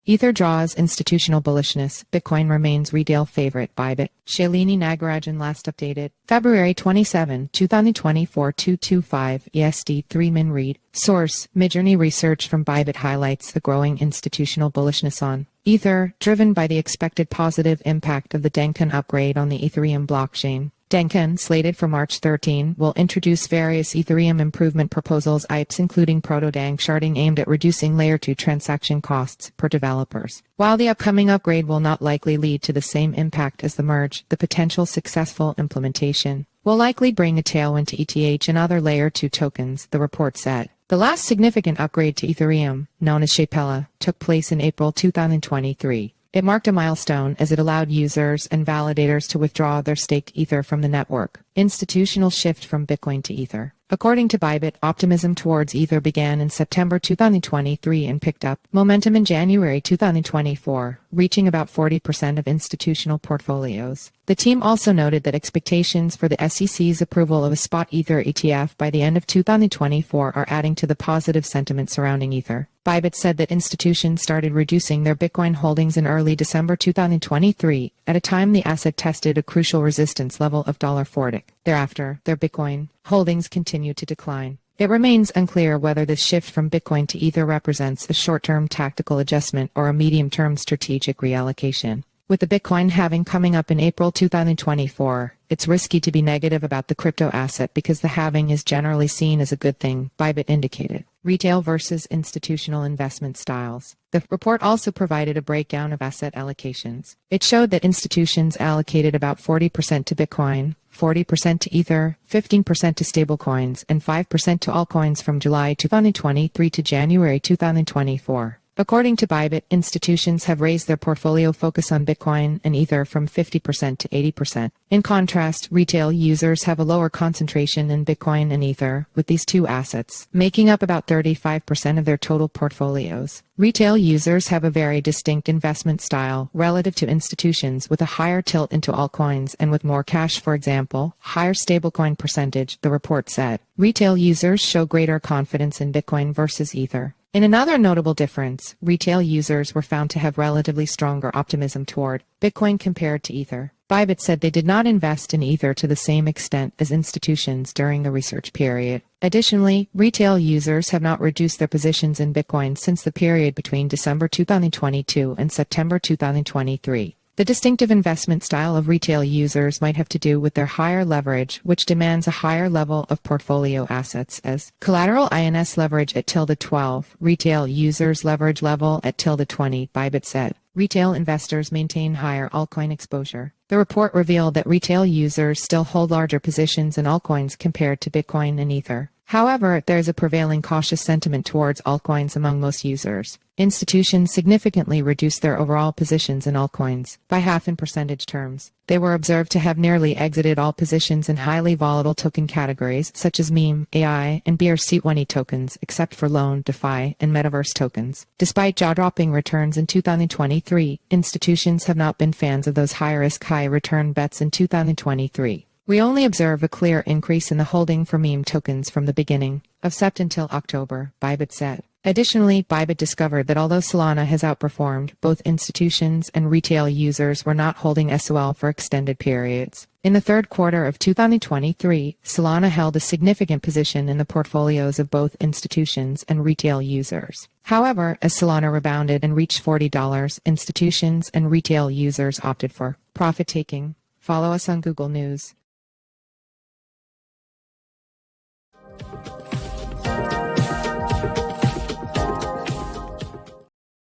Ether draws institutional bullishness. Bitcoin remains retail favorite. Bybit. Shalini Nagarajan last updated. February 27, 2024 225 EST 3 min read. Source: Midjourney research from Bybit highlights the growing institutional bullishness on Ether, driven by the expected positive impact of the Dencun upgrade on the Ethereum blockchain. Dencun, slated for March 13, will introduce various Ethereum Improvement Proposals EIPs, including proto-danksharding aimed at reducing Layer 2 transaction costs per developers. While the upcoming upgrade will not likely lead to the same impact as the merge, the potential successful implementation will likely bring a tailwind to ETH and other Layer 2 tokens, the report said. The last significant upgrade to Ethereum, known as Shapella, took place in April 2023. It marked a milestone as it allowed users and validators to withdraw their staked Ether from the network. Institutional shift from Bitcoin to Ether. According to Bybit, optimism towards Ether began in September 2023 and picked up momentum in January 2024, reaching about 40% of institutional portfolios. The team also noted that expectations for the SEC's approval of a spot Ether ETF by the end of 2024 are adding to the positive sentiment surrounding Ether. Bybit said that institutions started reducing their Bitcoin holdings in early December 2023, at a time the asset tested a crucial resistance level of $40. Thereafter, their Bitcoin holdings continued to decline. It remains unclear whether this shift from Bitcoin to Ether represents a short-term tactical adjustment or a medium-term strategic reallocation. With the Bitcoin halving coming up in April 2024, it's risky to be negative about the crypto asset because the halving is generally seen as a good thing, Bybit indicated. Retail versus institutional investment styles. The report also provided a breakdown of asset allocations. It showed that institutions allocated about 40% to Bitcoin, 40% to Ether, 15% to stablecoins, and 5% to altcoins from July 2023 to January 2024. According to Bybit, institutions have raised their portfolio focus on Bitcoin and Ether from 50% to 80%. In contrast, retail users have a lower concentration in Bitcoin and Ether, with these two assets making up about 35% of their total portfolios. Retail users have a very distinct investment style relative to institutions, with a higher tilt into altcoins and with more cash, for example, higher stablecoin percentage, the report said. Retail users show greater confidence in Bitcoin versus Ether. In another notable difference, retail users were found to have relatively stronger optimism toward Bitcoin compared to Ether. Bybit said they did not invest in Ether to the same extent as institutions during the research period. Additionally, retail users have not reduced their positions in Bitcoin since the period between December 2022 and September 2023. The distinctive investment style of retail users might have to do with their higher leverage, which demands a higher level of portfolio assets as collateral INS leverage at ~12, retail users leverage level at ~20, Bybit said. Retail investors maintain higher altcoin exposure. The report revealed that retail users still hold larger positions in altcoins compared to Bitcoin and Ether. However, there is a prevailing cautious sentiment towards altcoins among most users. Institutions significantly reduced their overall positions in altcoins by half in percentage terms. They were observed to have nearly exited all positions in highly volatile token categories such as meme, AI, and BRC20 tokens, except for loan, DeFi, and metaverse tokens. Despite jaw-dropping returns in 2023, institutions have not been fans of those high-risk, high-return bets in 2023. We only observe a clear increase in the holding for meme tokens from the beginning of Sept until October, Bybit said. Additionally, Bybit discovered that although Solana has outperformed, both institutions and retail users were not holding SOL for extended periods. In the third quarter of 2023, Solana held a significant position in the portfolios of both institutions and retail users. However, as Solana rebounded and reached $40, institutions and retail users opted for profit-taking. Follow us on Google News.